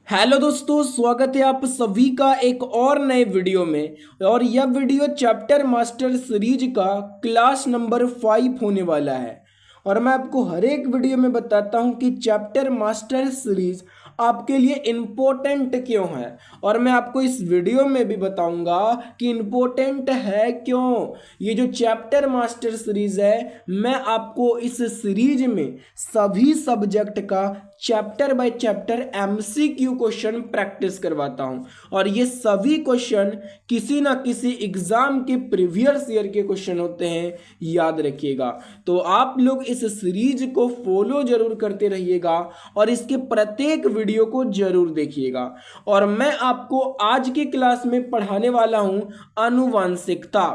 Hello दोस्तों, स्वागत है आप सभी का एक और नए वीडियो में। और यह वीडियो चैप्टर मास्टर सीरीज का क्लास नंबर 5 होने वाला है। और मैं आपको हर एक वीडियो में बताता हूं कि चैप्टर मास्टर सीरीज आपके लिए इम्पोर्टेंट क्यों है। और मैं आपको इस वीडियो में भी बताऊंगा कि इम्पोर्टेंट है क्यों। ये जो चैप्टर मास्टर सीरीज है, मैं आपको इस सीरीज में सभी सब्जेक्ट का chapter by chapter MCQ question practice करवाता हूं। और ये सभी क्वेश्चन किसी ना किसी एग्जाम के प्रीवियस ईयर के क्वेश्चन होते हैं, याद रखिएगा। तो आप लोग इस सीरीज को फॉलो जरूर करते रहिएगा और इसके प्रत्येक वीडियो को जरूर देखिएगा। और मैं आपको आज की क्लास में पढ़ाने वाला हूं आनुवंशिकता।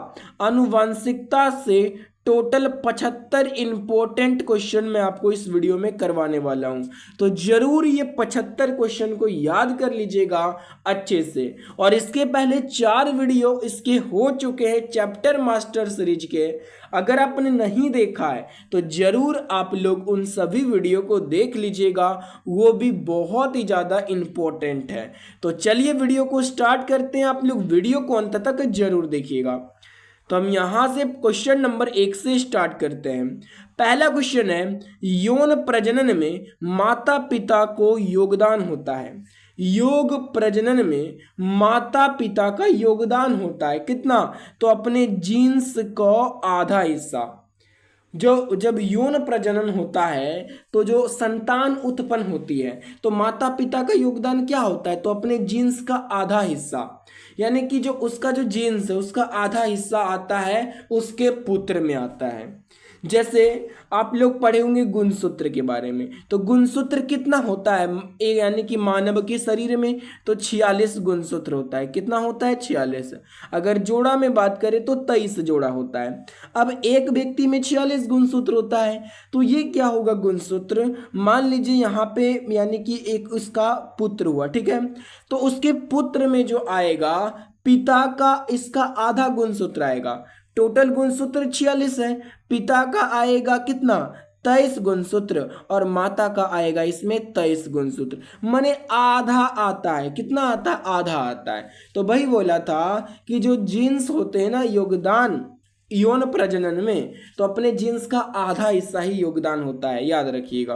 आनुवंशिकता से टोटल 75 इंपॉर्टेंट क्वेश्चन मैं आपको इस वीडियो में करवाने वाला हूं। तो जरूर ये 75 क्वेश्चन को याद कर लीजिएगा अच्छे से। और इसके पहले 4 वीडियो इसके हो चुके हैं चैप्टर मास्टर सीरीज के। अगर आपने नहीं देखा है तो जरूर आप लोग उन सभी वीडियो को देख लीजिएगा, वो भी बहुत ही ज़्यादा इंपॉर्टेंट है। तो चलिए वीडियो को स्टार्ट करते हैं। आप लोग वीडियो को अंत तक जरूर देखिएगा। तो हम यहां से क्वेश्चन नंबर 1 से स्टार्ट करते हैं। पहला क्वेश्चन है, यौन प्रजनन में माता पिता को योगदान होता है। योग प्रजनन में माता पिता का योगदान होता है कितना? तो अपने जीन्स का आधा हिस्सा। जो जब यौन प्रजनन होता है तो जो संतान उत्पन्न होती है तो माता पिता का योगदान क्या होता है? तो अपने जीन्स का आधा हिस्सा, यानी कि जो उसका जो जीन्स है उसका आधा हिस्सा आता है उसके पुत्र में आता है। जैसे आप लोग पढ़े होंगे गुणसूत्र के बारे में, तो गुणसूत्र कितना होता है यानी कि मानव के शरीर में तो 46 गुणसूत्र होता है। कितना होता है? 46। अगर जोड़ा में बात करें तो 23 जोड़ा होता है। अब एक व्यक्ति में 46 गुणसूत्र होता है तो ये क्या होगा गुणसूत्र? मान लीजिए यहाँ पे यानी कि एक उसका पुत्र हुआ, ठीक है, तो उसके पुत्र में जो आएगा पिता का इसका आधा गुणसूत्र आएगा। टोटल गुणसूत्र 46 है, पिता का आएगा कितना? 23 गुणसूत्र और माता का आएगा इसमें 23 गुणसूत्र, माने आधा आता है। कितना आता है? आधा आता है। तो वही बोला था कि जो जीन्स होते हैं ना योगदान यौन प्रजनन में, तो अपने जीन्स का आधा हिस्सा ही योगदान होता है, याद रखिएगा।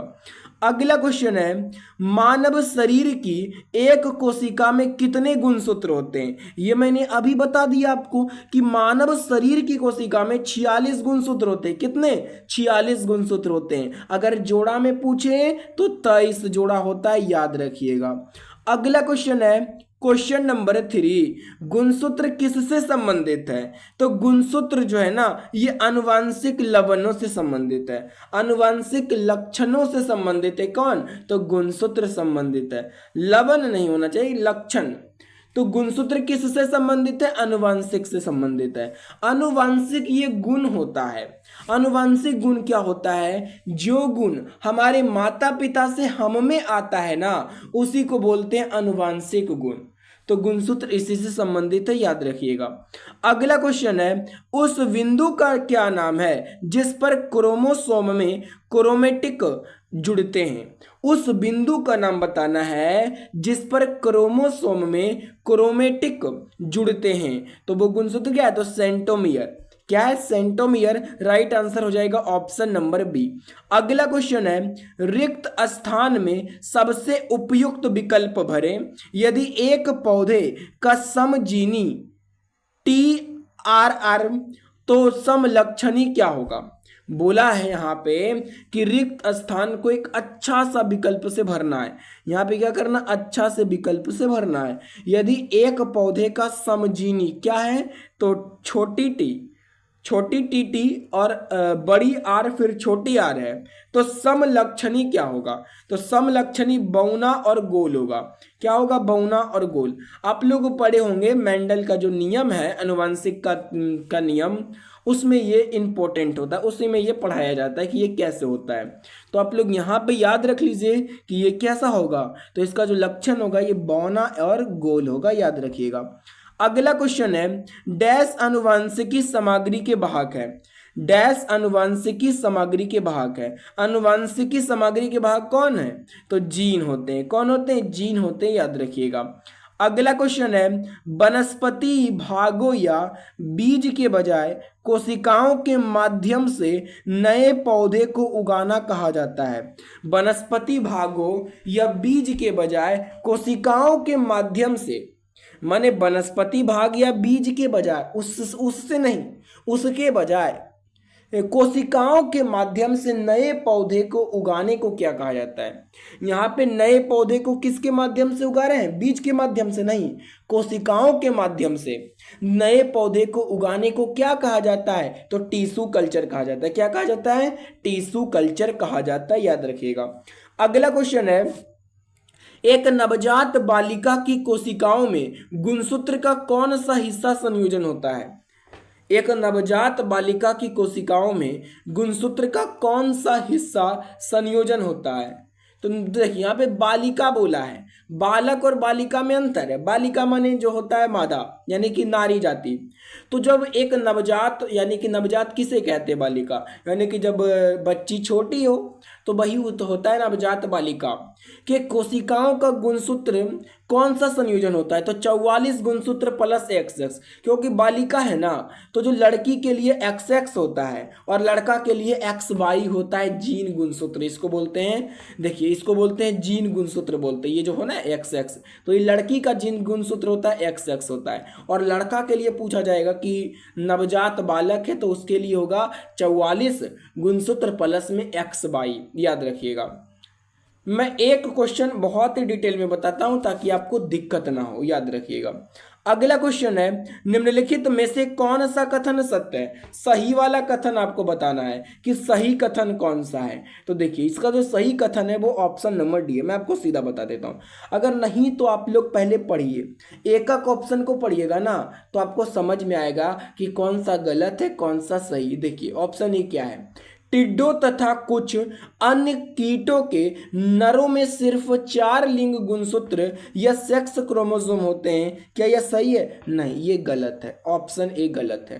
अगला क्वेश्चन है, मानव शरीर की एक कोशिका में कितने गुणसूत्र होते हैं? ये मैंने अभी बता दिया आपको कि मानव शरीर की कोशिका में 46 गुणसूत्र होते हैं। कितने? 46 गुणसूत्र होते हैं। अगर जोड़ा में पूछे तो 23 जोड़ा होता है, याद रखिएगा। अगला क्वेश्चन है क्वेश्चन नंबर 3, गुणसूत्र किससे संबंधित है? तो गुणसूत्र जो है ना ये आनुवंशिक लवणों से संबंधित है, आनुवंशिक लक्षणों से संबंधित है। कौन? तो गुणसूत्र संबंधित है, लवण नहीं होना चाहिए, लक्षण। तो गुणसूत्र किससे संबंधित है? आनुवंशिक से संबंधित है। आनुवंशिक ये गुण होता है। आनुवंशिक गुण क्या होता है? जो गुण हमारे माता पिता से हम में आता है ना उसी को बोलते हैं आनुवंशिक गुण। तो गुणसूत्र इसी से संबंधित है, याद रखिएगा। अगला क्वेश्चन है, उस बिंदु का क्या नाम है जिस पर क्रोमोसोम में क्रोमेटिक जुड़ते हैं? उस बिंदु का नाम बताना है जिस पर क्रोमोसोम में क्रोमेटिक जुड़ते हैं। तो वो गुणसूत्र क्या है? तो सेंट्रोमियर। क्या है? सेंट्रोमियर। राइट आंसर हो जाएगा ऑप्शन नंबर बी। अगला क्वेश्चन है, रिक्त स्थान में सबसे उपयुक्त विकल्प भरें। यदि एक पौधे का समजीनी TRR तो समलक्षणी क्या होगा? बोला है यहाँ पे कि रिक्त स्थान को एक अच्छा सा विकल्प से भरना है। यहाँ पे क्या करना? अच्छा से विकल्प से भरना है। यदि एक पौधे का समजीनी क्या है? तो छोटी टी और बड़ी आर फिर छोटी आर है, तो समलक्षणी क्या होगा? तो समलक्षणी बौना और गोल होगा। क्या होगा? बौना और गोल। आप लोग पढ़े होंगे मेंडल का जो नियम है आनुवंशिक का नियम, उसमें ये इंपॉर्टेंट होता है, उसी में ये पढ़ाया जाता है कि ये कैसे होता है। तो आप लोग यहाँ पे याद रख लीजिए कि ये कैसा होगा। तो इसका जो लक्षण होगा ये बौना और गोल होगा, याद रखिएगा। अगला क्वेश्चन है, डैश आनुवंशिकी सामग्री के वाहक है। डैश आनुवंशिकी सामग्री के भाग है। आनुवंशिकी सामग्री के भाग कौन है? तो जीन होते हैं। कौन होते हैं? जीन होते हैं, याद रखिएगा। अगला क्वेश्चन है, वनस्पति भागों या बीज के बजाय कोशिकाओं के माध्यम से नए पौधे को उगाना कहा जाता है। वनस्पति भागों या बीज के बजाय कोशिकाओं के माध्यम से, माने वनस्पति भाग या बीज के बजाय, उससे नहीं, उसके बजाय कोशिकाओं के माध्यम से नए पौधे को उगाने को क्या कहा जाता है? यहाँ पे नए पौधे को किसके माध्यम से उगा रहे हैं? बीज के माध्यम से नहीं, कोशिकाओं के माध्यम से नए पौधे को उगाने को क्या कहा जाता है? तो टिश्यू कल्चर कहा जाता है। क्या कहा जाता है? टिश्यू कल्चर कहा जाता है, याद रखिएगा। अगला क्वेश्चन है, एक नवजात बालिका की कोशिकाओं में गुणसूत्र का कौन सा हिस्सा संयोजन होता है? एक नवजात बालिका की कोशिकाओं में गुणसूत्र का कौन सा हिस्सा संयोजन होता है? तो देखिए यहाँ पे बालिका बोला है, बालक और बालिका में अंतर है। बालिका माने जो होता है मादा, यानी कि नारी जाति। तो जब एक नवजात, यानी कि नवजात किसे कहते हैं? बालिका, यानी कि जब बच्ची छोटी हो तो वही तो होता है नवजात बालिका। के कोशिकाओं का गुणसूत्र कौन सा संयोजन होता है? तो 44 गुणसूत्र प्लस XX, क्योंकि बालिका है ना, तो जो लड़की के लिए XX होता है और लड़का के लिए XY होता है, जीन गुणसूत्र इसको बोलते हैं। देखिए इसको बोलते हैं जीन गुणसूत्र बोलते हैं, ये जो हो ना XX, तो ये लड़की का जीन गुणसूत्र होता है, XX होता है। और लड़का के लिए पूछा जाएगा कि नवजात बालक है तो उसके लिए होगा 44 गुणसूत्र प्लस में XY, याद रखिएगा। मैं एक क्वेश्चन बहुत ही डिटेल में बताता हूं ताकि आपको दिक्कत ना हो, याद रखिएगा। अगला क्वेश्चन है, निम्नलिखित में से कौन सा कथन सत्य है? सही वाला कथन आपको बताना है कि सही कथन कौन सा है। तो देखिए इसका जो सही कथन है वो ऑप्शन नंबर डी है। मैं आपको सीधा बता देता हूं, अगर नहीं तो आप लोग पहले पढ़िए, एक एक ऑप्शन को पढ़िएगा ना तो आपको समझ में आएगा कि कौन सा गलत है कौन सा सही। देखिए ऑप्शन ए क्या है, टिड्डों तथा कुछ अन्य कीटों के नरों में सिर्फ 4 लिंग गुणसूत्र या सेक्स क्रोमोसोम होते हैं। क्या यह सही है? नहीं, ये गलत है, ऑप्शन ए गलत है।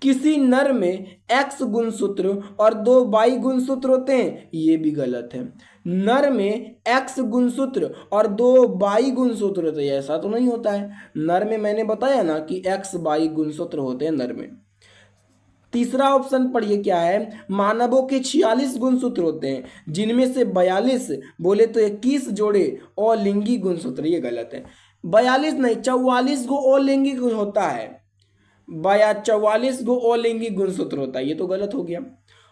किसी नर में X गुणसूत्र और 2 Y गुणसूत्र होते हैं, ये भी गलत है। नर में X गुणसूत्र और 2 Y गुणसूत्र होते हैं, ऐसा तो नहीं होता है। नर में मैंने बताया ना कि XY गुणसूत्र होते हैं नर में। तीसरा ऑप्शन पढ़िए क्या है, मानवों के 46 गुणसूत्र होते हैं जिनमें से 42 बोले तो 21 जोड़े अलिंगी गुणसूत्र, ये गलत है। 42 नहीं, 44 गो अलिंगी होता है, 44 गो अलिंगी गुणसूत्र होता है, ये तो गलत हो गया।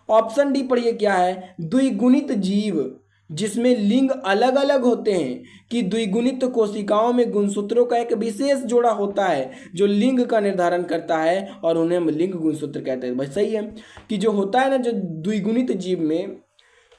ऑप्शन डी पढ़िए क्या है, द्विगुणित जीव जिसमें लिंग अलग अलग होते हैं कि द्विगुणित कोशिकाओं में गुणसूत्रों का एक विशेष जोड़ा होता है जो लिंग का निर्धारण करता है और उन्हें हम लिंग गुणसूत्र कहते हैं। भाई सही है कि जो होता है ना, जो द्विगुणित जीव में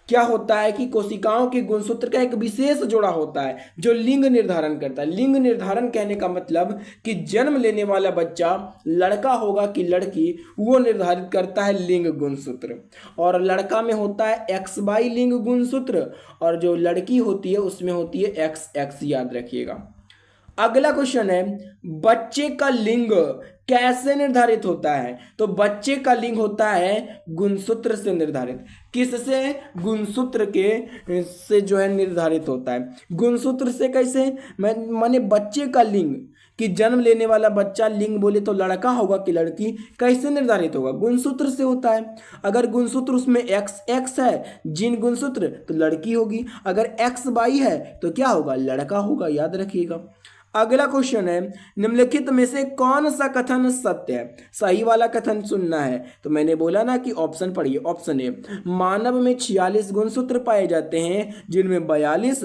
क्या होता है कि कोशिकाओं के गुणसूत्र का एक विशेष जोड़ा होता है जो लिंग निर्धारण करता है। लिंग निर्धारण कहने का मतलब कि जन्म लेने वाला बच्चा लड़का होगा कि लड़की, वो निर्धारित करता है लिंग गुणसूत्र। और लड़का में होता है XY लिंग गुणसूत्र और जो लड़की होती है उसमें होती है XX, याद रखिएगा। अगला क्वेश्चन है, बच्चे का लिंग कैसे निर्धारित होता है? तो बच्चे का लिंग होता है गुणसूत्र से निर्धारित। किससे? गुणसूत्र के से जो है निर्धारित होता है। गुणसूत्र से कैसे? माने बच्चे का लिंग कि जन्म लेने वाला बच्चा, लिंग बोले तो लड़का होगा कि लड़की, कैसे निर्धारित होगा? गुणसूत्र से होता है। अगर गुणसूत्र उसमें XX है जीन गुणसूत्र तो लड़की होगी, अगर XY है तो क्या होगा? लड़का होगा, याद रखिएगा। अगला क्वेश्चन है, निम्नलिखित में से कौन सा कथन सत्य है? सही वाला कथन चुनना है। तो मैंने बोला ना कि ऑप्शन पढ़िए, ऑप्शन ए, मानव में 46 गुणसूत्र पाए जाते हैं जिनमें 42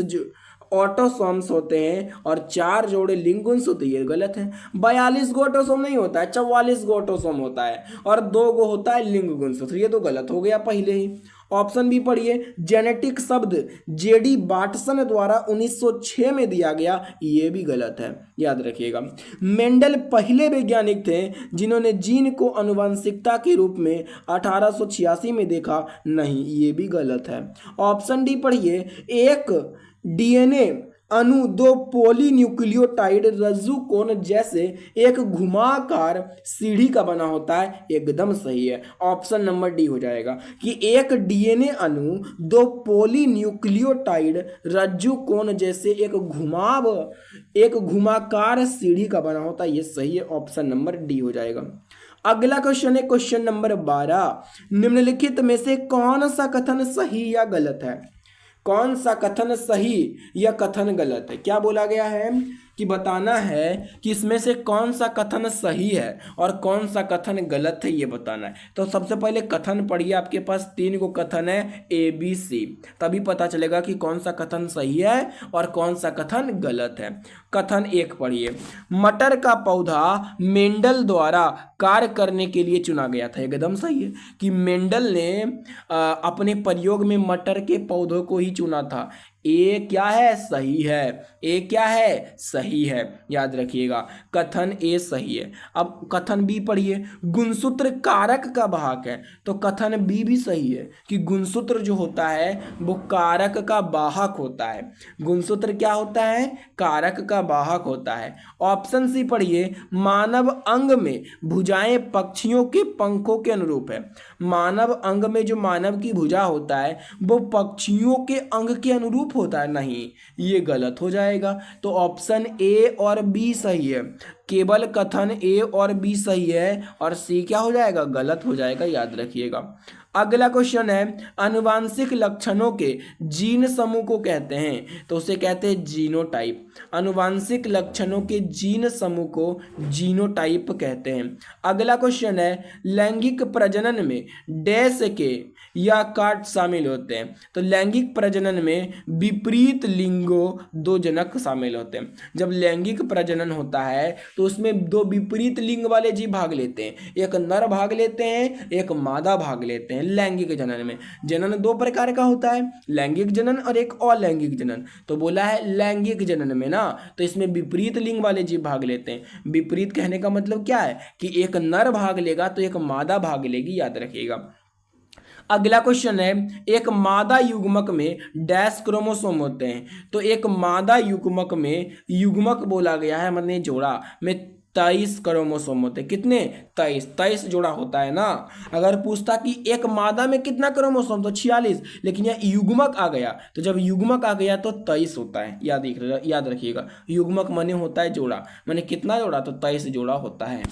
ऑटोसोम्स होते हैं और 4 जोड़े लिंग गुणसूत्र, ये गलत है। 42 गो ऑटोसोम नहीं होता है, 44 गो ऑटोसोम होता है और 2 गो होता है लिंग गुणसूत्र, ये तो गलत हो गया पहले ही। ऑप्शन बी पढ़िए, जेनेटिक शब्द JD बाटसन द्वारा 1906 में दिया गया, ये भी गलत है, याद रखिएगा। मेंडल पहले वैज्ञानिक थे जिन्होंने जीन को आनुवंशिकता के रूप में 1886 में देखा, नहीं, ये भी गलत है। ऑप्शन डी पढ़िए, एक DNA अणु दो पॉलीन्यूक्लियोटाइड रज्जु कोण जैसे एक घुमाकार सीढ़ी का बना होता है, एकदम सही है, ऑप्शन नंबर डी हो जाएगा कि एक डीएनए अणु दो पॉलीन्यूक्लियोटाइड रज्जु कोण जैसे एक घुमाकार सीढ़ी का बना होता है, ये सही है, ऑप्शन नंबर डी हो जाएगा। अगला क्वेश्चन है क्वेश्चन नंबर 12, निम्नलिखित में से कौन सा कथन सही या गलत है? कौन सा कथन सही या कथन गलत है? क्या बोला गया है कि बताना है कि इसमें से कौन सा कथन सही है और कौन सा कथन गलत है, ये बताना है। तो सबसे पहले कथन पढ़िए, आपके पास 3 को कथन है ABC, तभी पता चलेगा कि कौन सा कथन सही है और कौन सा कथन गलत है। कथन 1 पढ़िए, मटर का पौधा मेंडल द्वारा कार्य करने के लिए चुना गया था, एकदम सही है कि मेंडल ने अपने प्रयोग में मटर के पौधों को ही चुना था। ए क्या है? सही है। ए क्या है? सही है, याद रखिएगा, कथन ए सही है। अब कथन बी पढ़िए, गुणसूत्र कारक का वाहक है, तो कथन बी भी सही है कि गुणसूत्र जो होता है वो कारक का वाहक होता है। गुणसूत्र क्या होता है? कारक का वाहक होता है। ऑप्शन सी पढ़िए, मानव अंग में भुजाएं पक्षियों के पंखों के अनुरूप है। मानव अंग में जो मानव की भुजा होता है वो पक्षियों के अंग के अनुरूप होता है, नहीं, ये गलत हो जाएगा। तो ऑप्शन ए और बी सही है, केवल कथन ए और बी सही है और सी क्या हो जाएगा? गलत हो जाएगा, याद रखिएगा। अगला क्वेश्चन है, आनुवांशिक लक्षणों के जीन समूह को कहते हैं, तो उसे कहते हैं जीनोटाइप। आनुवांशिक लक्षणों के जीन समूह को जीनोटाइप कहते हैं। अगला क्वेश्चन है, लैंगिक प्रजनन में डैश के या काट शामिल होते हैं, तो लैंगिक प्रजनन में विपरीत लिंगों 2 जनक शामिल होते हैं। जब लैंगिक प्रजनन होता है तो उसमें 2 विपरीत लिंग वाले जीव भाग लेते हैं, एक नर भाग लेते हैं, एक मादा भाग लेते हैं। लैंगिक जनन में जनन 2 प्रकार का होता है, लैंगिक जनन और एक अलैंगिक जनन। तो बोला है लैंगिक जनन में ना, तो इसमें विपरीत लिंग वाले जीव भाग लेते हैं। विपरीत कहने का मतलब क्या है कि एक नर भाग लेगा तो एक मादा भाग लेगी, याद रखिएगा। अगला क्वेश्चन है, एक मादा युग्मक में डैश क्रोमोसोम होते हैं, तो एक मादा युग्मक में युग्मक बोला गया है मतलब जोड़ा में 23 क्रोमोसोम होते हैं। कितने? 23 जोड़ा होता है ना। अगर पूछता कि एक मादा में कितना क्रोमोसोम, तो 46, लेकिन यह युग्मक आ गया, तो जब युग्मक आ गया तो 23 होता है, याद रखिएगा। युग्मक माने होता है जोड़ा, माने कितना जोड़ा, तो 23 जोड़ा होता है।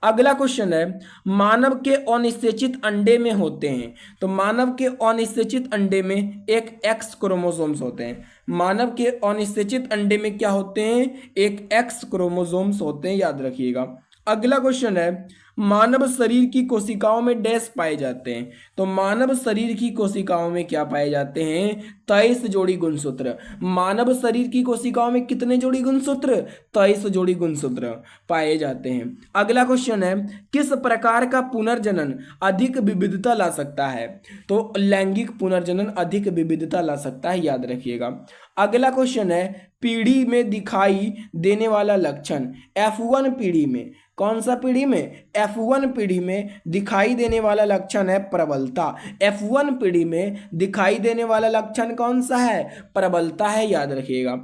अगला क्वेश्चन है, मानव के अनिषेचित अंडे में होते हैं, तो मानव के अनिषेचित अंडे में एक एक्स क्रोमोसोम्स होते हैं। मानव के अनिषेचित अंडे में क्या होते हैं? एक एक्स क्रोमोसोम्स होते हैं, याद रखिएगा। अगला क्वेश्चन है, मानव शरीर की कोशिकाओं में डैश पाए जाते हैं, तो मानव शरीर की कोशिकाओं में क्या पाए जाते हैं? 23 जोड़ी गुणसूत्र। मानव शरीर की कोशिकाओं में कितने जोड़ी गुणसूत्र? 23 जोड़ी गुणसूत्र पाए जाते हैं। अगला क्वेश्चन है, किस प्रकार का पुनर्जनन अधिक विविधता ला सकता है? तो लैंगिक पुनर्जनन अधिक विविधता ला सकता है, याद रखिएगा। अगला क्वेश्चन है, पीढ़ी में दिखाई देने वाला लक्षण। F1 पीढ़ी में, कौन सा पीढ़ी में? F1 पीढ़ी में दिखाई देने वाला लक्षण है प्रबलता। F1 पीढ़ी में दिखाई देने वाला लक्षण कौन सा है? प्रबलता है, याद रखिएगा।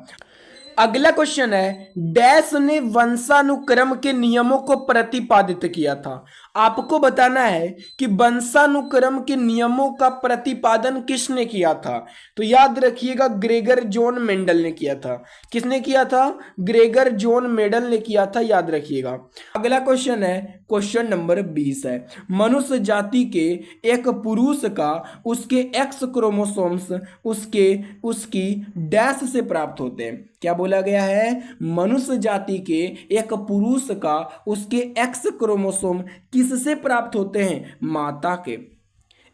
अगला क्वेश्चन है, डैश ने वंशानुक्रम के नियमों को प्रतिपादित किया था। आपको बताना है कि वंशानुक्रम के नियमों का प्रतिपादन किसने किया था? तो याद रखिएगा, ग्रेगर जॉन मेंडल ने किया था। किसने किया था? ग्रेगर जॉन मेंडल ने किया था, याद रखिएगा। अगला क्वेश्चन है क्वेश्चन नंबर 20 है, मनुष्य जाति के एक पुरुष का उसके एक्स क्रोमोसोम्स उसकी डैश से प्राप्त होते हैं। क्या बोला गया है? मनुष्य जाति के एक पुरुष का उसके एक्स क्रोमोसोम किससे प्राप्त होते हैं? माता के।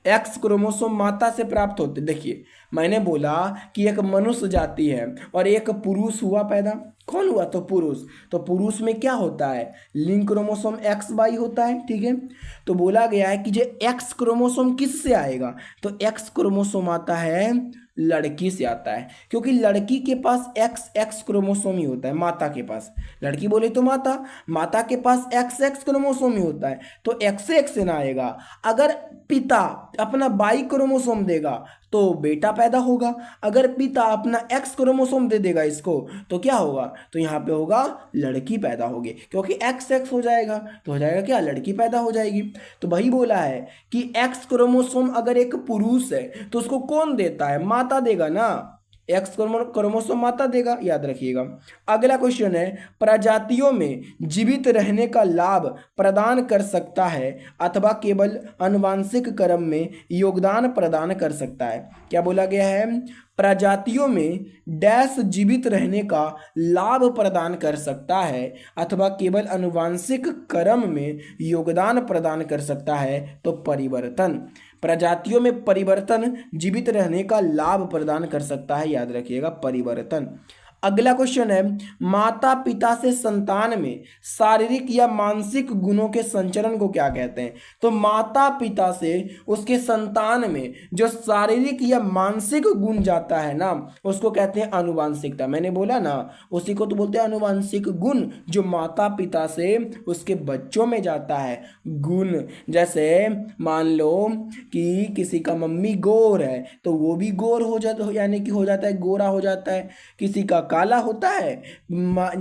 एक्स क्रोमोसोम माता से प्राप्त होते। देखिए, मैंने बोला कि एक मनुष्य जाति है और एक पुरुष हुआ पैदा। कौन हुआ? तो पुरुष। तो पुरुष में क्या होता है? लिंग क्रोमोसोम XY होता है, ठीक है। तो बोला गया है कि जो एक्स क्रोमोसोम किससे आएगा? तो एक्स क्रोमोसोम आता है लड़की से आता है, क्योंकि लड़की के पास XX क्रोमोसोम ही होता है, माता के पास। लड़की बोले तो माता के पास XX क्रोमोसोम ही होता है, तो XX से ना आएगा। अगर पिता अपना Y क्रोमोसोम देगा तो बेटा पैदा होगा। अगर पिता अपना एक्स क्रोमोसोम दे देगा इसको तो क्या होगा, तो यहाँ पे होगा लड़की पैदा होगी, क्योंकि एक्स एक्स हो जाएगा तो हो जाएगा क्या, लड़की पैदा हो जाएगी। तो वही बोला है कि एक्स क्रोमोसोम अगर एक पुरुष है तो उसको कौन देता है, माता देगा ना, एक्स क्रोमोसोम माता देगा, याद रखिएगा। अगला क्वेश्चन है, प्रजातियों में जीवित रहने का लाभ प्रदान कर सकता है अथवा केवल आनुवंशिक क्रम में योगदान प्रदान कर सकता है। क्या बोला गया है, प्रजातियों में डैश जीवित रहने का लाभ प्रदान कर सकता है अथवा केवल आनुवंशिक क्रम में योगदान प्रदान कर सकता है, तो परिवर्तन। प्रजातियों में परिवर्तन जीवित रहने का लाभ प्रदान कर सकता है, याद रखिएगा, परिवर्तन। अगला क्वेश्चन है, माता पिता से संतान में शारीरिक या मानसिक गुणों के संचरण को क्या कहते हैं। तो माता पिता से उसके संतान में जो शारीरिक या मानसिक गुण जाता है ना, उसको कहते हैं आनुवांशिकता। मैंने बोला ना, उसी को तो बोलते हैं आनुवांशिक गुण, जो माता पिता से उसके बच्चों में जाता है गुण। जैसे मान लो कि किसी का मम्मी गोर है तो वो भी गोर हो जाता, यानी कि हो जाता है, गोरा हो जाता है। किसी का काला होता है,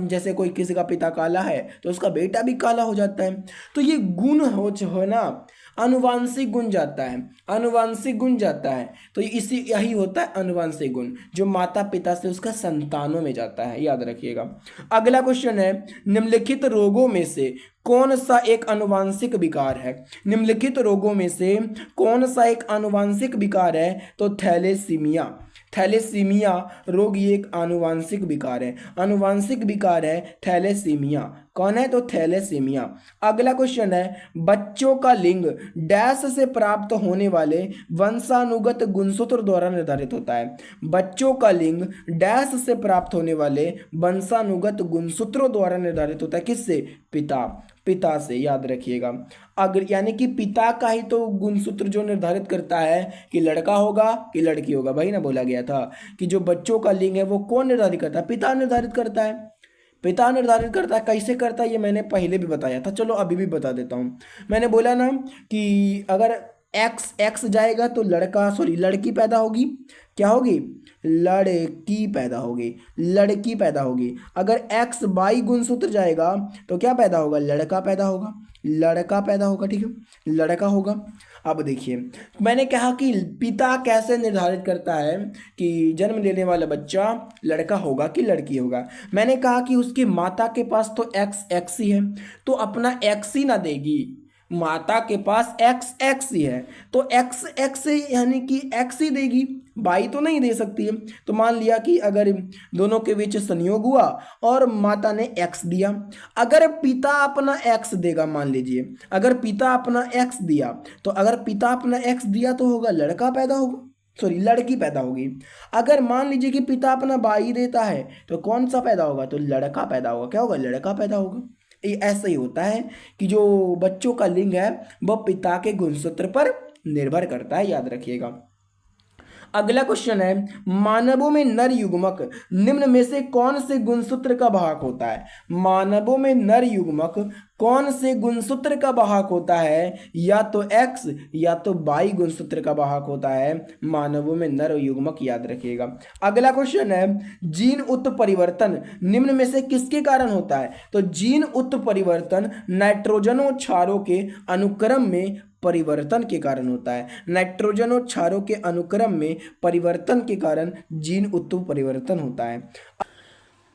जैसे कोई किसी का पिता काला है तो उसका बेटा भी काला हो जाता है। तो ये गुण हो ना, आनुवांशिक गुण जाता है, आनुवांशिक गुण जाता है। तो इसी यही होता है आनुवांशिक गुण, जो माता पिता से उसका संतानों में जाता है, याद रखिएगा। अगला क्वेश्चन है, निम्नलिखित रोगों में से कौन सा एक आनुवांशिक विकार है। निम्नलिखित रोगों में से कौन सा एक आनुवांशिक विकार है, तो थैलेसीमिया। थैलेसीमिया रोग ये एक आनुवांशिक विकार है, आनुवांशिक विकार है थैलेसीमिया। कौन है, तो थैलेसीमिया। अगला क्वेश्चन है, बच्चों का लिंग डैश से प्राप्त होने वाले वंशानुगत गुणसूत्र द्वारा निर्धारित होता है। बच्चों का लिंग डैश से प्राप्त होने वाले वंशानुगत गुणसूत्रों द्वारा निर्धारित होता है, किससे, पिता, पिता से, याद रखिएगा। अगर यानी कि पिता का ही तो गुणसूत्र जो निर्धारित करता है कि लड़का होगा कि लड़की होगा। भाई ना बोला गया था कि जो बच्चों का लिंग है वो कौन निर्धारित करता है, पिता निर्धारित करता है, पिता निर्धारित करता है। कैसे करता है ये मैंने पहले भी बताया था, चलो अभी भी बता देता हूँ। मैंने बोला ना कि अगर एक्स एक्स जाएगा तो लड़की पैदा होगी। क्या होगी, लड़की पैदा होगी, लड़की पैदा होगी। अगर एक्स वाई गुणसूत्र जाएगा तो क्या पैदा होगा, लड़का पैदा होगा, लड़का पैदा होगा, ठीक है, लड़का होगा। अब देखिए, मैंने कहा कि पिता कैसे निर्धारित करता है कि जन्म लेने वाला बच्चा लड़का होगा कि लड़की होगा। मैंने कहा कि उसकी माता के पास तो एक्स एक्स ही है, तो अपना एक्स ही ना देगी, माता के पास एक्स एक्स ही है तो एक्स एक्स यानी कि एक्स ही देगी, बाई तो नहीं दे सकती है। तो मान लिया कि अगर दोनों के बीच संयोग हुआ और माता ने एक्स दिया, अगर पिता अपना एक्स देगा, मान लीजिए अगर पिता अपना एक्स दिया, तो अगर पिता अपना एक्स दिया तो होगा लड़का पैदा होगा, लड़की पैदा होगी। अगर मान लीजिए कि पिता अपना बाई देता है तो कौन सा पैदा होगा, तो लड़का पैदा होगा। क्या होगा, लड़का पैदा होगा। ये ऐसा ही होता है कि जो बच्चों का लिंग है वह पिता के गुणसूत्र पर निर्भर करता है, याद रखिएगा। अगला क्वेश्चन है, मानवों में नर युग्मक निम्न में से कौन से गुणसूत्र का वाहक होता है। मानवों में नर युग्मक कौन से गुणसूत्र का वाहक होता है, या तो एक्स या तो वाई गुणसूत्र का वाहक होता है मानवों में नर युग्मक, याद रखिएगा। अगला क्वेश्चन है, जीन उत्परिवर्तन निम्न में से किसके कारण होता है। तो जीन उत्परिवर्तन नाइट्रोजनों क्षारों के अनुक्रम में परिवर्तन के कारण होता है। नाइट्रोजन और क्षारों के अनुक्रम में परिवर्तन के कारण जीन उत्परिवर्तन होता है।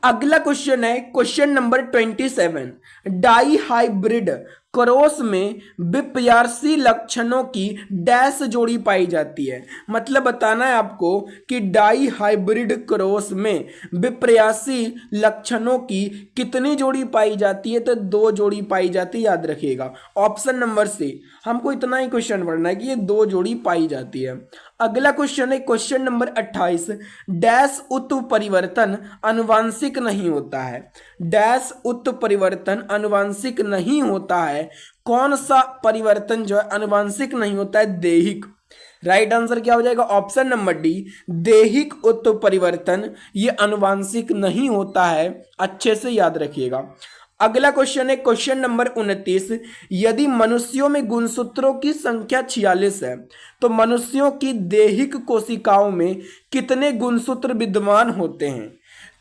अगला क्वेश्चन है question number 27, dihybrid cross में विपर्यासी लक्षणों की डैश जोड़ी पाई जाती है। मतलब बताना है आपको कि डाई हाइब्रिड क्रॉस में विपर्यासी लक्षणों की कितनी जोड़ी पाई जाती है, तो 2 जोड़ी पाई जाती है, याद रखिएगा। ऑप्शन नंबर सी, हमको इतना ही क्वेश्चन पढ़ना है कि ये 2 जोड़ी पाई जाती है। अगला क्वेश्चन है क्वेश्चन नंबर 28, डैश उत्परिवर्तन आनुवांशिक नहीं होता है। डैश उत्परिवर्तन आनुवांशिक नहीं होता है, कौन सा परिवर्तन जो है आनुवांशिक नहीं होता है, दैहिक। राइट आंसर क्या हो जाएगा, ऑप्शन नंबर डी, दैहिक उत्परिवर्तन ये आनुवांशिक नहीं होता है। अच्छे से याद रखिएगा। अगला क्वेश्चन है क्वेश्चन नंबर 29। यदि मनुष्यों में गुणसूत्रों की संख्या 46 है तो मनुष्यों की दैहिक कोशिकाओं में कितने गुणसूत्र विद्यमान होते हैं।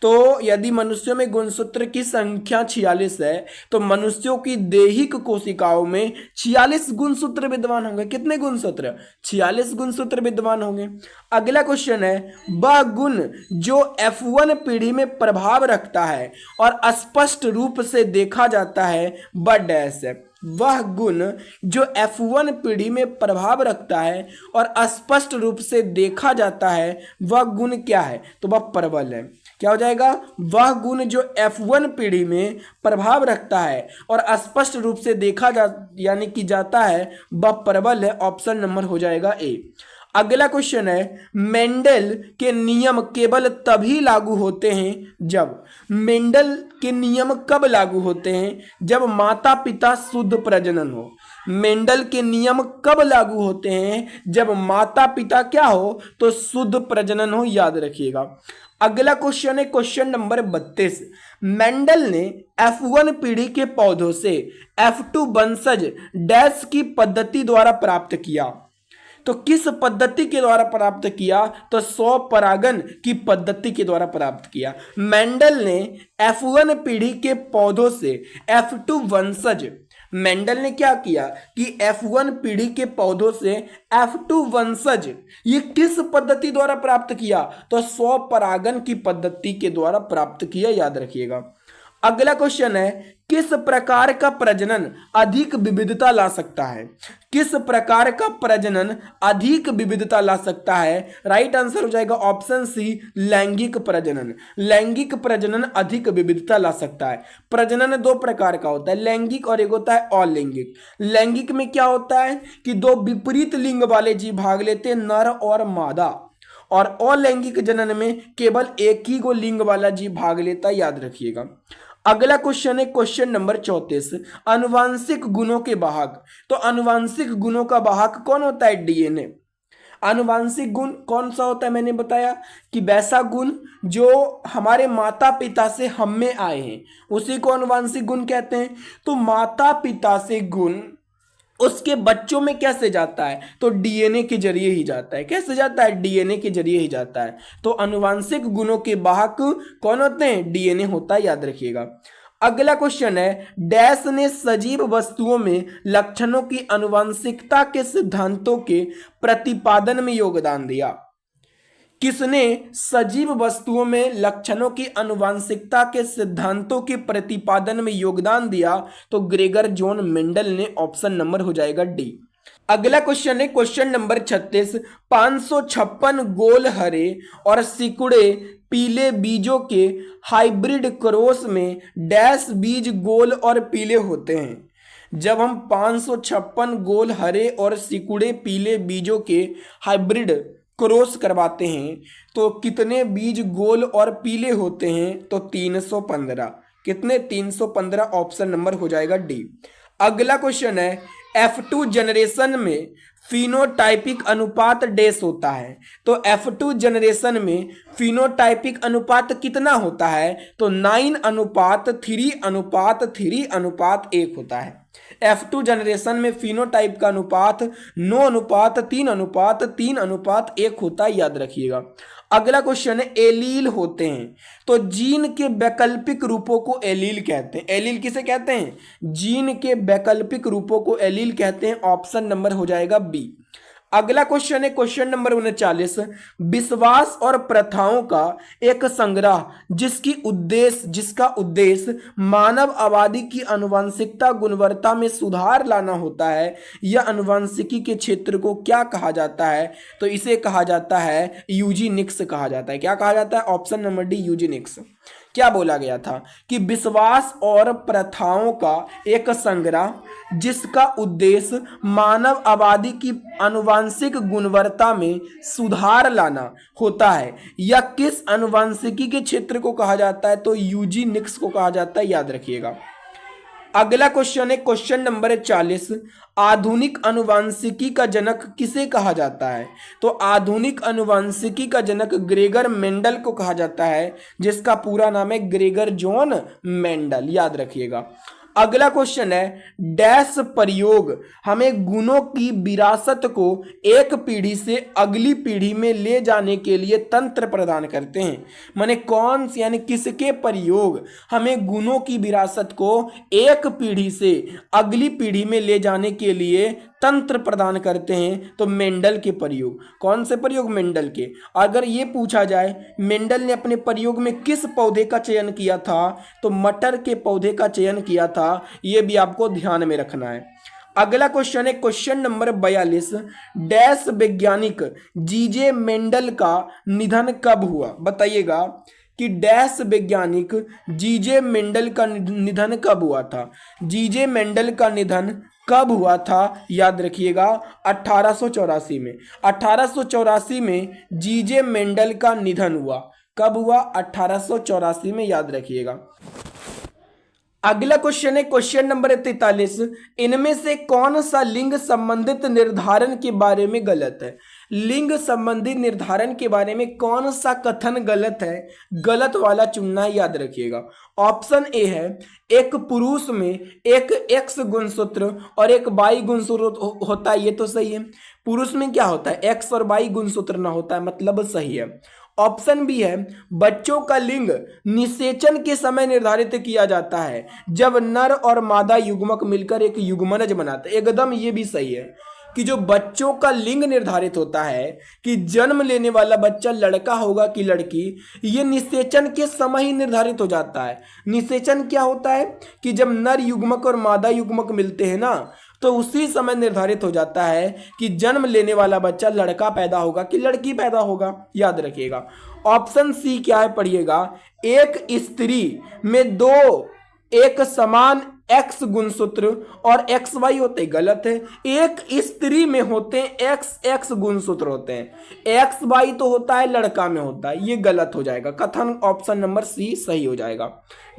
तो यदि मनुष्यों में गुणसूत्र की संख्या 46 है तो मनुष्यों की दैहिक कोशिकाओं में 46 गुणसूत्र विद्यमान होंगे। कितने गुणसूत्र? 46 गुणसूत्र विद्यमान होंगे। अगला क्वेश्चन है वह गुण जो F1 पीढ़ी में प्रभाव रखता है और स्पष्ट रूप से देखा जाता है वह डैश है। वह गुण जो F1 पीढ़ी में प्रभाव रखता है और स्पष्ट रूप से देखा जाता है वह गुण क्या है? तो वह प्रबल है। क्या हो जाएगा? वह गुण जो F1 पीढ़ी में प्रभाव रखता है और स्पष्ट रूप से देखा यानी कि जाता है वह प्रबल है। ऑप्शन नंबर हो जाएगा ए। अगला क्वेश्चन है मेंडल के नियम केवल तभी लागू होते हैं जब। मेंडल के नियम कब लागू होते हैं? जब माता पिता शुद्ध प्रजनन हो। मेंडल के नियम कब लागू होते हैं? जब माता पिता क्या हो? तो शुद्ध प्रजनन हो। याद रखिएगा। अगला क्वेश्चन है क्वेश्चन नंबर 32। मेंडल ने F1 पीढ़ी के पौधों से F2 वंशज डैश की पद्धति द्वारा प्राप्त किया। तो किस पद्धति के द्वारा प्राप्त किया? तो स्व परागन की पद्धति के द्वारा प्राप्त किया। मेंडल ने F1 पीढ़ी के पौधों से F2 वंशज, मेंडल ने क्या किया कि F1 पीढ़ी के पौधों से F2 वंशज ये किस पद्धति द्वारा प्राप्त किया? तो स्व परागन की पद्धति के द्वारा प्राप्त किया। याद रखिएगा। अगला क्वेश्चन है किस प्रकार का प्रजनन अधिक विविधता ला सकता है? किस प्रकार का प्रजनन अधिक विविधता ला सकता है? राइट आंसर हो जाएगा ऑप्शन सी, लैंगिक प्रजनन। लैंगिक प्रजनन अधिक विविधता ला सकता है। प्रजनन दो प्रकार का होता है, लैंगिक और एक होता है अलैंगिक। लैंगिक में क्या होता है कि दो विपरीत लिंग वाले जीव भाग लेते हैं, नर और मादा, और अलैंगिक जनन में केवल एक ही को लिंग वाला जीव भाग लेता है। याद रखिएगा। अगला क्वेश्चन है क्वेश्चन नंबर 34। आनुवांशिक गुणों के वाहक। तो आनुवांशिक गुणों का वाहक कौन होता है? डीएनए। आनुवांशिक गुण कौन सा होता है? मैंने बताया कि वैसा गुण जो हमारे माता पिता से हम में आए हैं उसी को आनुवांशिक गुण कहते हैं। तो माता पिता से गुण उसके बच्चों में कैसे जाता है? तो डीएनए के जरिए ही जाता है। कैसे जाता है? डीएनए के जरिए ही जाता है। तो आनुवांशिक गुणों के वाहक कौन होते हैं? डीएनए होता है। याद रखिएगा। अगला क्वेश्चन है डैश ने सजीव वस्तुओं में लक्षणों की आनुवांशिकता के सिद्धांतों के प्रतिपादन में योगदान दिया। किसने सजीव वस्तुओं में लक्षणों की आनुवांशिकता के सिद्धांतों के प्रतिपादन में योगदान दिया? तो ग्रेगर जॉन मेंडल ने। ऑप्शन नंबर हो जाएगा डी। अगला क्वेश्चन है क्वेश्चन नंबर 36। 556 गोल हरे और सिकुड़े पीले बीजों के हाइब्रिड क्रॉस में डैश बीज गोल और पीले होते हैं। जब हम 556 गोल हरे और सिकुड़े पीले बीजों के हाइब्रिड क्रॉस करवाते हैं तो कितने बीज गोल और पीले होते हैं? तो 315। कितने? 315। ऑप्शन नंबर हो जाएगा डी। अगला क्वेश्चन है F2 जनरेशन में फिनोटाइपिक अनुपात डैश होता है। तो F2 जनरेशन में फिनोटाइपिक अनुपात कितना होता है? तो 9:3:3:3:1 होता है। F2 जनरेशन में फिनोटाइप का अनुपात 9:3:3:1 होता है। याद रखिएगा। अगला क्वेश्चन है एलील होते हैं तो जीन के वैकल्पिक रूपों को एलील कहते हैं। एलील किसे कहते हैं? जीन के वैकल्पिक रूपों को एलील कहते हैं। ऑप्शन नंबर हो जाएगा बी। अगला क्वेश्चन है क्वेश्चन नंबर 39। विश्वास और प्रथाओं का एक संग्रह जिसका उद्देश्य मानव आबादी की आनुवंशिकता गुणवत्ता में सुधार लाना होता है, यह आनुवंशिकी के क्षेत्र को क्या कहा जाता है? तो इसे कहा जाता है यूजीनिक्स कहा जाता है। क्या कहा जाता है? Option number D, eugenics. क्या बोला गया था कि विश्वास और प्रथाओं का एक संग्रह जिसका उद्देश्य मानव आबादी की आनुवंशिक गुणवत्ता में सुधार लाना होता है। यह किस आनुवंशिकी के क्षेत्र को कहा जाता है? तो यूजीनिक्स को कहा जाता है। याद रखिएगा। अगला क्वेश्चन है क्वेश्चन नंबर 40। आधुनिक अनुवांशिकी का जनक किसे कहा जाता है? तो आधुनिक अनुवांशिकी का जनक ग्रेगर मेंडल को कहा जाता है, जिसका पूरा नाम है ग्रेगर जॉन मेंडल, याद रखिएगा। अगला क्वेश्चन है डैश प्रयोग हमें गुणों की विरासत को एक पीढ़ी से अगली पीढ़ी में ले जाने के लिए तंत्र प्रदान करते हैं। माने कौन से यानी किसके प्रयोग हमें गुणों की विरासत को एक पीढ़ी से अगली पीढ़ी में ले जाने के लिए तंत्र प्रदान करते हैं? तो मेंडल के प्रयोग। कौन से प्रयोग? मेंडल के। अगर ये पूछा जाए मेंडल ने अपने प्रयोग में किस पौधे का चयन किया था, तो मटर के पौधे का चयन किया था। ये भी आपको ध्यान में रखना है। अगला क्वेश्चन है क्वेश्चन नंबर 42। डैश वैज्ञानिक जीजे मेंडल का निधन कब हुआ? बताइएगा कि डैश वैज्ञानिक जीजे मेंडल का निधन कब हुआ था? जीजे मेंडल का निधन कब हुआ था? याद रखिएगा 1884 में। 1884 में जीजे मेंडल का निधन हुआ। कब हुआ? 1884 में, याद रखिएगा। अगला क्वेश्चन है क्वेश्चन नंबर 43। इनमें से कौन सा लिंग संबंधित निर्धारण के बारे में गलत है? लिंग संबंधी निर्धारण के बारे में कौन सा कथन गलत है? गलत वाला चुनना है, याद रखिएगा। ऑप्शन ए है एक पुरुष में एक एक्स गुणसूत्र और एक वाई गुणसूत्र होता है, ये तो सही है। पुरुष में क्या होता है? एक्स और वाई गुणसूत्र ना होता है, मतलब सही है। ऑप्शन बी है बच्चों का लिंग निषेचन के समय निर्धारित किया जाता है जब नर और मादा युग्मक मिलकर एक युग्मनज बनाते हैं। एकदम ये भी सही है कि जो बच्चों का लिंग निर्धारित होता है कि जन्म लेने वाला बच्चा लड़का होगा कि लड़की, ये निषेचन के समय ही निर्धारित हो जाता है। निषेचन क्या होता है कि जब नर युग्मक और मादा युग्मक मिलते हैं ना, तो उसी समय निर्धारित हो जाता है कि जन्म लेने वाला बच्चा लड़का पैदा होगा कि लड़की पैदा होगा, याद रखिएगा। ऑप्शन सी क्या है? पढ़िएगा। एक स्त्री में दो एक समान एक्स गुणसूत्र और एक्स वाई होते हैं, गलत है। एक स्त्री में होते हैं एक्स एक्स गुणसूत्र होते हैं, एक्स वाई तो होता है लड़का में होता है, ये गलत हो जाएगा। कथन ऑप्शन नंबर सी सही हो जाएगा।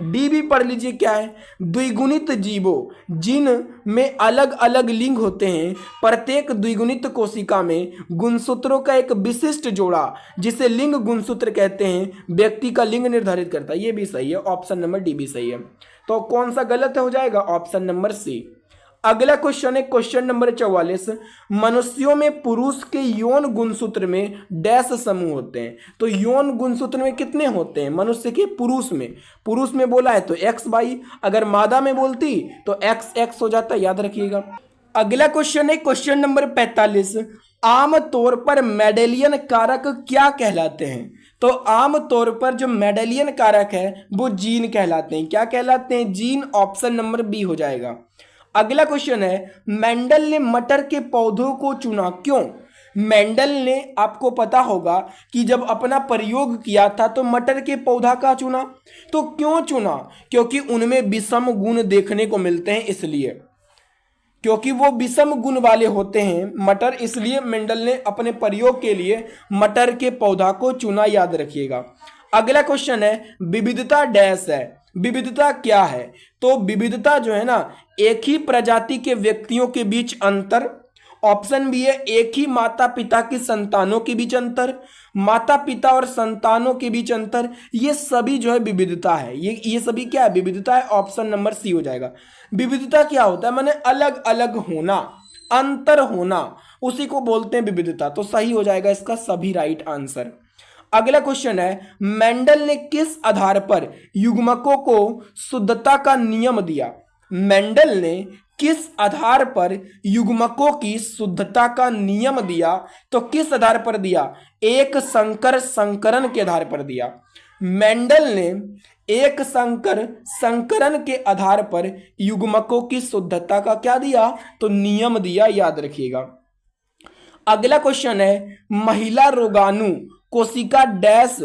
डी भी पढ़ लीजिए क्या है। द्विगुणित जीवों जिनमें अलग अलग लिंग होते हैं, प्रत्येक द्विगुणित कोशिका में गुणसूत्रों का एक विशिष्ट जोड़ा जिसे लिंग गुणसूत्र कहते हैं व्यक्ति का लिंग निर्धारित करता है, ये भी सही है। ऑप्शन नंबर डी भी सही है। तो कौन सा गलत हो जाएगा? Option number C. अगला क्वेश्चन है क्वेश्चन नंबर 44। मनुष्यों में पुरुष के यौन गुणसूत्र में डैश समूह होते हैं। तो यौन गुणसूत्र में कितने होते हैं मनुष्य के? पुरुष में बोला है तो एक्स वाई, अगर मादा में बोलती तो एक्स एक्स हो जाता, याद रखिएगा। अगला क्वेश्चन है क्वेश्चन नंबर 45। आम तौर पर मेंडेलियन कारक क्या कहलाते हैं? तो आम तौर पर जो मेंडेलियन कारक है वो जीन कहलाते हैं। क्या कहलाते हैं? जीन। ऑप्शन नंबर बी हो जाएगा। अगला क्वेश्चन है मेंडल ने मटर के पौधों को चुना क्यों? मेंडल ने, आपको पता होगा कि जब अपना प्रयोग किया था तो मटर के पौधा का चुना। तो क्यों चुना? क्योंकि उनमें विषम गुण देखने को मिलते हैं, इसलिए। क्योंकि वो विषम गुण वाले होते हैं मटर, इसलिए मेंडल ने अपने प्रयोग के लिए मटर के पौधा को चुना, याद रखिएगा। अगला क्वेश्चन है विविधता डैश है। विविधता क्या है? तो विविधता जो है ना, एक ही प्रजाति के व्यक्तियों के बीच अंतर। ऑप्शन बी है एक ही माता पिता की संतानों के बीच अंतर, माता पिता और संतानों के बीच अंतर, ये सभी जो है विविधता है। ये सभी क्या है? विविधता है। ऑप्शन नंबर सी हो जाएगा। विविधता क्या होता है? माने अलग अलग होना, अंतर होना, उसी को बोलते हैं विविधता। तो सही हो जाएगा इसका सभी राइट आंसर। अगला क्वेश्चन है मेंडल ने किस आधार पर युग्मकों को शुद्धता का नियम दिया? मेंडल ने किस आधार पर युग्मकों की शुद्धता का नियम दिया? तो किस आधार पर दिया? एक संकर संकरण के आधार पर दिया। मेंडल ने एक संकर संकरण के आधार पर युग्मकों की शुद्धता का क्या दिया? तो नियम दिया, याद रखिएगा। अगला क्वेश्चन है महिला रोगाणु कोशिका डैश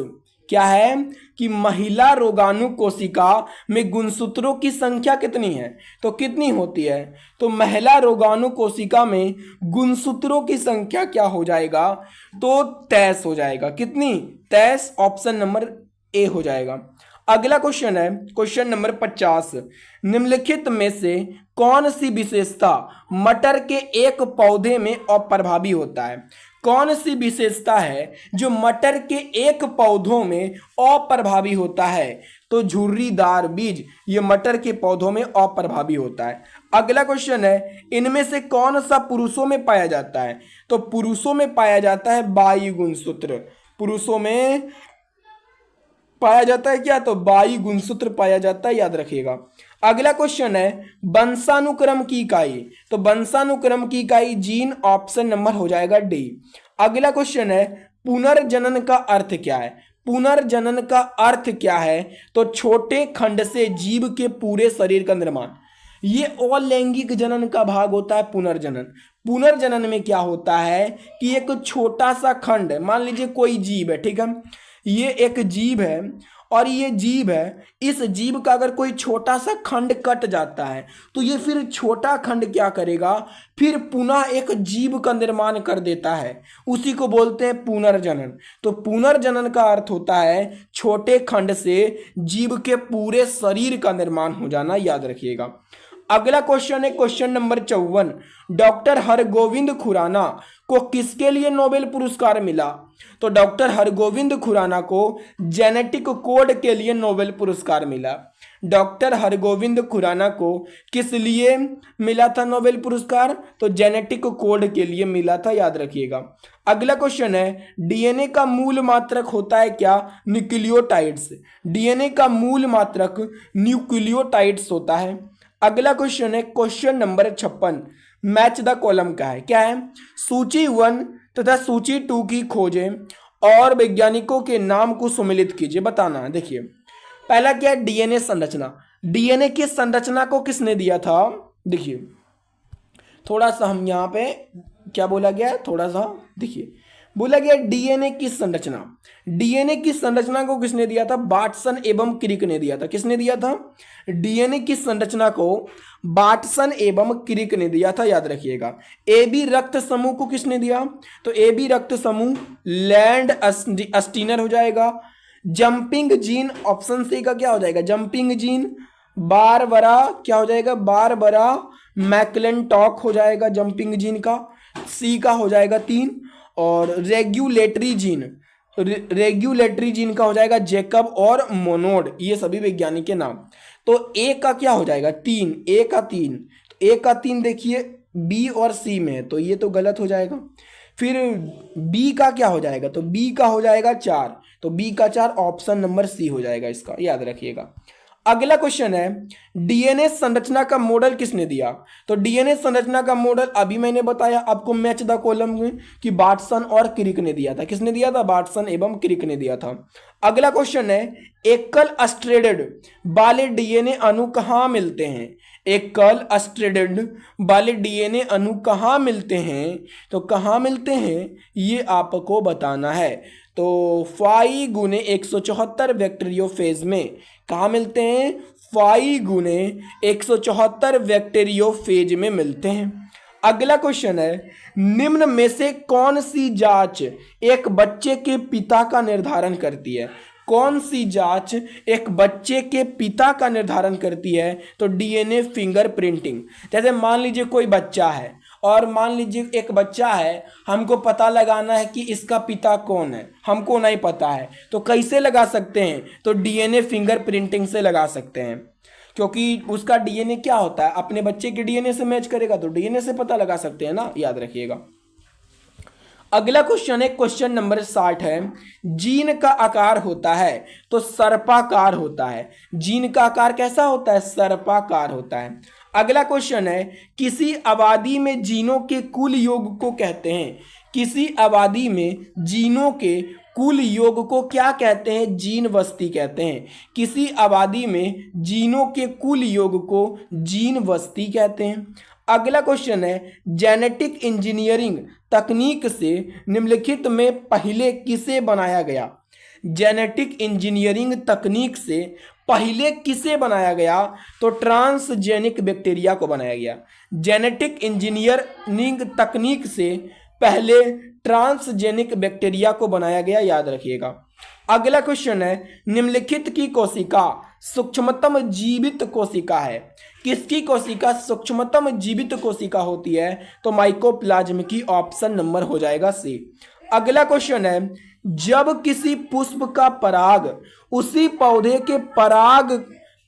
क्या है? कि महिला रोगाणु कोशिका में गुणसूत्रों की संख्या कितनी है? तो कितनी होती है? तो महिला रोगाणु कोशिका में गुणसूत्रों की संख्या क्या हो जाएगा? तो 23 हो जाएगा। कितनी? 23। ऑप्शन नंबर ए हो जाएगा। अगला क्वेश्चन है क्वेश्चन नंबर 50। निम्नलिखित में से कौन सी विशेषता मटर के एक पौधे में अप्रभावी होता है? कौन सी विशेषता है जो मटर के एक पौधों में अप्रभावी होता है? तो झुर्रीदार बीज ये मटर के पौधों में अप्रभावी होता है। अगला क्वेश्चन है इनमें से कौन सा पुरुषों में पाया जाता है? तो पुरुषों में पाया जाता है वायु गुणसूत्र। पुरुषों में पाया जाता है क्या? तो वायु गुणसूत्र पाया जाता है, याद रखिएगा। अगला क्वेश्चन है वंशानुक्रम की इकाई। तो वंशानुक्रम की इकाई जीन, ऑप्शन नंबर हो जाएगा डी। अगला क्वेश्चन है पुनर्जनन का अर्थ क्या है? पुनर्जनन का अर्थ क्या है? तो छोटे खंड से जीव के पूरे शरीर का निर्माण। ये अलैंगिक जनन का भाग होता है पुनर्जनन। पुनर्जनन में क्या होता है कि एक छोटा सा खंड, मान लीजिए कोई जीव है, ठीक है, ये एक जीव है और ये जीव है, इस जीव का अगर कोई छोटा सा खंड कट जाता है तो ये फिर छोटा खंड क्या करेगा, फिर पुनः एक जीव का निर्माण कर देता है, उसी को बोलते हैं पुनर्जनन। तो पुनर्जनन का अर्थ होता है छोटे खंड से जीव के पूरे शरीर का निर्माण हो जाना, याद रखिएगा। अगला क्वेश्चन है question number 54। Doctor Hargobind Khorana को किसके लिए नोबेल पुरस्कार मिला? तो डॉक्टर हरगोविंद खुराना को जेनेटिक कोड के लिए नोबेल पुरस्कार मिला। डॉक्टर हरगोविंद खुराना को किस लिए मिला था नोबेल पुरस्कार? तो जेनेटिक कोड के लिए मिला था, याद रखिएगा। अगला क्वेश्चन है डीएनए का मूल मात्रक होता है क्या? न्यूक्लियोटाइड्स। डीएनए का मूल मात्रक न्यूक्लियोटाइड्स होता है। अगला क्वेश्चन है question number 56। Match the column का है, क्या है? सूची 1 तथा सूची 2 की खोजें और वैज्ञानिकों के नाम को सम्मिलित कीजिए, बताना है। देखिए पहला क्या है, डीएनए संरचना। डीएनए की संरचना को किसने दिया था? देखिए थोड़ा सा हम यहाँ पे क्या बोला गया है, थोड़ा सा देखिए, बोला गया डीएनए की संरचना। डीएनए की संरचना को किसने दिया था? वाटसन एवं क्रिक ने दिया था। किसने दिया था? डीएनए की संरचना को वाटसन एवं क्रिक ने दिया था, याद रखिएगा। एबी रक्त समूह को किसने दिया? तो एबी रक्त समूह लैंड अस्टीनर हो जाएगा। जंपिंग जीन, ऑप्शन सी का क्या हो जाएगा? Jumping gene. बारबरा क्या हो जाएगा? बारबरा मैक्लेंटॉक हो जाएगा जंपिंग जीन का। सी का हो जाएगा 3। और रेगुलेटरी जीन, रेगुलेटरी जीन का हो जाएगा जेकब और मोनोड, ये सभी वैज्ञानिक के नाम। तो ए का क्या हो जाएगा? 3। ए का 3, तो ए का 3 देखिए बी और सी में है, तो ये तो गलत हो जाएगा। फिर बी का क्या हो जाएगा? तो बी का हो जाएगा 4, तो बी का 4 ऑप्शन नंबर सी हो जाएगा इसका, याद रखिएगा। अगला क्वेश्चन है डीएनए संरचना का मॉडल किसने दिया? तो डीएनए संरचना का मॉडल अभी मैंने बताया आपको मैच द कॉलम में कि वाटसन और क्रिक ने दिया था। किसने दिया था? वाटसन एवं क्रिक ने दिया था। अगला क्वेश्चन है एकल स्ट्रैंडेड वाले डीएनए अणु कहाँ मिलते हैं? एकल स्ट्रैंडेड वाले डीएनए अणु कहाँ मिलते हैं? तो कहाँ मिलते हैं ये आपको बताना है। तो 5 गुने 174 बैक्टीरियोफेज में कहाँ मिलते हैं? 5 गुने 174 बैक्टीरियोफेज में मिलते हैं। अगला क्वेश्चन है निम्न में से कौन सी जांच एक बच्चे के पिता का निर्धारण करती है? कौन सी जांच एक बच्चे के पिता का निर्धारण करती है? तो डीएनए फिंगरप्रिंटिंग। जैसे मान लीजिए कोई बच्चा है और मान लीजिए एक बच्चा है, हमको पता लगाना है कि इसका पिता कौन है, हमको नहीं पता है, तो कैसे लगा सकते हैं? तो डीएनए फिंगरप्रिंटिंग से लगा सकते हैं, क्योंकि उसका डीएनए क्या होता है, अपने बच्चे के डीएनए से मैच करेगा, तो डीएनए से पता लगा सकते हैं ना, याद रखिएगा। अगला क्वेश्चन है क्वेश्चन नंबर 60 है जीन का आकार होता है तो सर्पाकार होता है। जीन का आकार कैसा होता है? सर्पाकार होता है। अगला क्वेश्चन है किसी आबादी में जीनों के कुल योग को कहते हैं? किसी आबादी में जीनों के कुल योग को क्या कहते हैं? जीन बस्ती कहते हैं। किसी आबादी में जीनों के कुल योग को जीन बस्ती कहते हैं। अगला क्वेश्चन है जेनेटिक इंजीनियरिंग तकनीक से निम्नलिखित में पहले किसे बनाया गया? जेनेटिक इंजीनियरिंग तकनीक से पहले किसे बनाया गया? तो ट्रांसजेनिक बैक्टीरिया को बनाया गया। जेनेटिक इंजीनियरिंग तकनीक से पहले ट्रांसजेनिक बैक्टीरिया को बनाया गया, याद रखिएगा। अगला क्वेश्चन है, निम्नलिखित की कोशिका सूक्ष्मतम जीवित कोशिका है। किसकी कोशिका सूक्ष्मतम जीवित कोशिका होती है? तो माइकोप्लाज्म की, ऑप्शन नंबर हो जाएगा सी। अगला क्वेश्चन है, जब किसी पुष्प का पराग उसी पौधे के पराग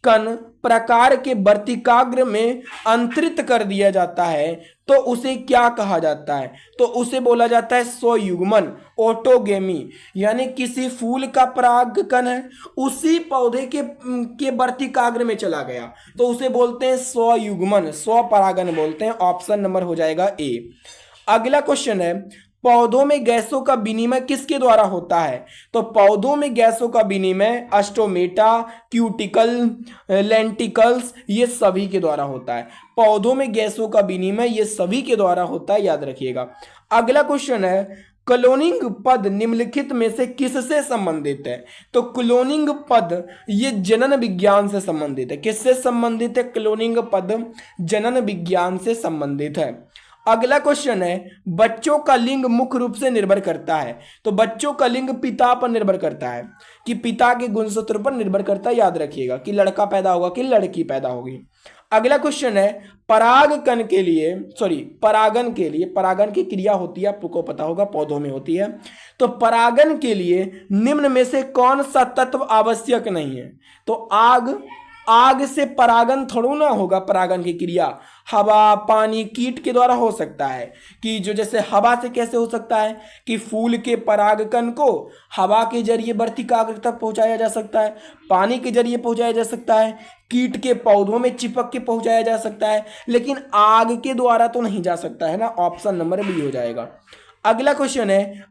कण प्रकार के वर्तिकाग्र में अंतरित कर दिया जाता है तो उसे क्या कहा जाता है? तो उसे बोला जाता है स्वयुग्मन, ऑटोगेमी। यानी किसी फूल का परागकण है, उसी पौधे के वर्तिकाग्र में चला गया तो उसे बोलते हैं स्वयुग्मन, स्वपरागन बोलते हैं। ऑप्शन नंबर हो जाएगा ए। अगला क्वेश्चन है, पौधों में गैसों का विनिमय किसके द्वारा होता है? तो पौधों में गैसों का विनिमय अस्टोमेटा, क्यूटिकल, लेंटिकल्स, ये सभी के द्वारा होता है। पौधों में गैसों का विनिमय ये सभी के द्वारा होता है, याद रखिएगा। अगला क्वेश्चन है, क्लोनिंग पद निम्नलिखित में से किससे संबंधित है? तो क्लोनिंग पद ये जनन विज्ञान से संबंधित है। किससे संबंधित है? क्लोनिंग पद जनन विज्ञान से संबंधित है। अगला क्वेश्चन है, बच्चों का लिंग मुख्य रूप से निर्भर करता है। तो बच्चों का लिंग पिता पर निर्भर करता है कि पिता के गुणसूत्र पर निर्भर करता है, याद रखिएगा कि लड़का पैदा होगा कि लड़की पैदा होगी। अगला क्वेश्चन है, परागन के लिए परागन की क्रिया होती है, आपको पता होगा पौधों में होती है। तो परागन के लिए निम्न में से कौन सा तत्व आवश्यक नहीं है? तो आग से परागन थोड़ा ना होगा। परागन की क्रिया हवा, पानी, कीट के द्वारा हो सकता है। कि जो जैसे हवा से कैसे हो सकता है कि फूल के परागकण को हवा के जरिए वर्तिकाग्र तक पहुंचाया जा सकता है, पानी के जरिए पहुंचाया जा सकता है, कीट के पौधों में चिपक के पहुंचाया जा सकता है, लेकिन आग के द्वारा तो नहीं जा सकता है ना। ऑप्शन नंबर बी हो जाएगा। अगला क्वेश्चन है,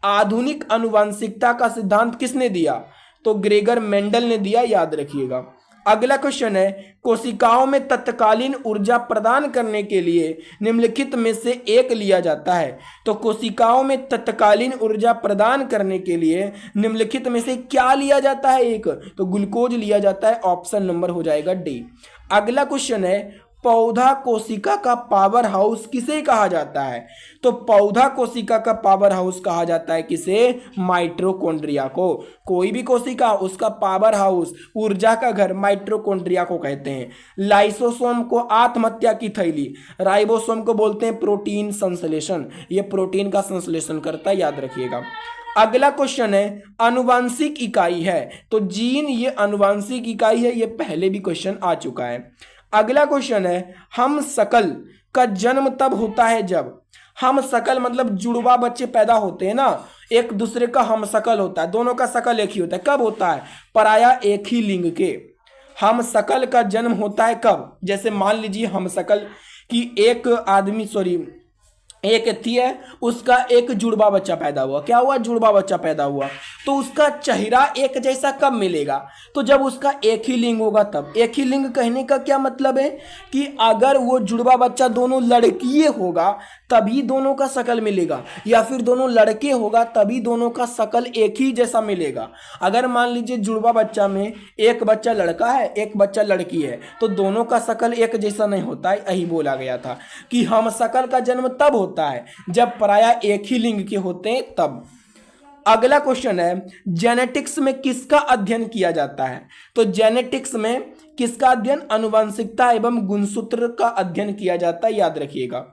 आधुनिक आनुवंशिकता का सिद्धांत किसने दिया? तो ग्रेगर मेंडल ने दिया, याद रखिएगा। अगला क्वेश्चन है, कोशिकाओं में तत्कालीन ऊर्जा प्रदान करने के लिए निम्नलिखित में से एक लिया जाता है। तो कोशिकाओं में तत्कालीन ऊर्जा प्रदान करने के लिए निम्नलिखित में से क्या लिया जाता है? एक तो ग्लूकोज लिया जाता है। ऑप्शन नंबर हो जाएगा डी। अगला क्वेश्चन है, पौधा कोशिका का पावर हाउस किसे कहा जाता है? तो पौधा कोशिका का पावर हाउस कहा जाता है किसे? माइटोकॉन्ड्रिया को। कोई भी कोशिका उसका पावर हाउस, ऊर्जा का घर माइटोकॉन्ड्रिया को कहते हैं। लाइसोसोम को आत्महत्या की थैली, राइबोसोम को बोलते हैं प्रोटीन संश्लेषण, ये प्रोटीन का संश्लेषण करता है, याद रखिएगा। अगला क्वेश्चन है, आनुवांशिक इकाई है। तो जीन ये आनुवांशिक इकाई है, ये पहले भी क्वेश्चन आ चुका है। अगला क्वेश्चन है, हम शकल का जन्म तब होता है जब, हम शकल मतलब जुड़वा बच्चे पैदा होते हैं ना, एक दूसरे का हम शकल होता है, दोनों का शकल एक ही होता है। कब होता है? पराया एक ही लिंग के हम शकल का जन्म होता है कब? जैसे मान लीजिए हम शकल की एक थी है, उसका एक जुड़वा बच्चा पैदा हुआ। क्या हुआ? जुड़वा बच्चा पैदा हुआ। तो उसका चेहरा एक जैसा कब मिलेगा? तो जब उसका एक ही लिंग होगा तब। एक ही लिंग कहने का क्या मतलब है कि अगर वो जुड़वा बच्चा दोनों लड़की होगा तभी दोनों का शकल मिलेगा, या फिर दोनों लड़के होगा तभी दोनों का शकल एक ही जैसा मिलेगा। अगर मान लीजिए जुड़वा बच्चा में एक बच्चा लड़का है, एक बच्चा लड़की है, तो दोनों का शकल एक जैसा नहीं होता है। यही बोला गया था कि हम शकल का जन्म तब होता है जब पराया एक ही लिंग के होते हैं तब। अगला क्वेश्चन है, जेनेटिक्स में किसका अध्ययन किया जाता है? तो जेनेटिक्स में किसका अध्ययन? आनुवंशिकता एवं गुणसूत्र का अध्ययन किया जाता है, याद रखिएगा।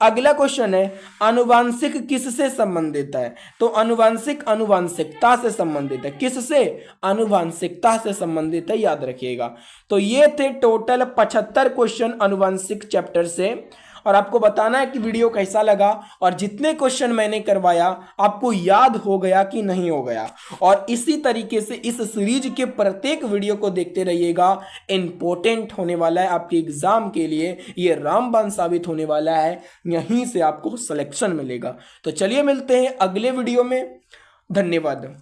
अगला क्वेश्चन है, आनुवांशिक किससे संबंधित है? तो आनुवांशिक आनुवांशिकता से संबंधित है। किससे? आनुवांशिकता से संबंधित है, याद रखिएगा। तो ये थे टोटल 75 क्वेश्चन आनुवांशिक चैप्टर से। और आपको बताना है कि वीडियो कैसा लगा और जितने क्वेश्चन मैंने करवाया आपको याद हो गया कि नहीं हो गया। और इसी तरीके से इस सीरीज के प्रत्येक वीडियो को देखते रहिएगा। इंपॉर्टेंट होने वाला है आपके एग्जाम के लिए, ये रामबाण साबित होने वाला है। यहीं से आपको सिलेक्शन मिलेगा। तो चलिए मिलते हैं अगले वीडियो में। धन्यवाद।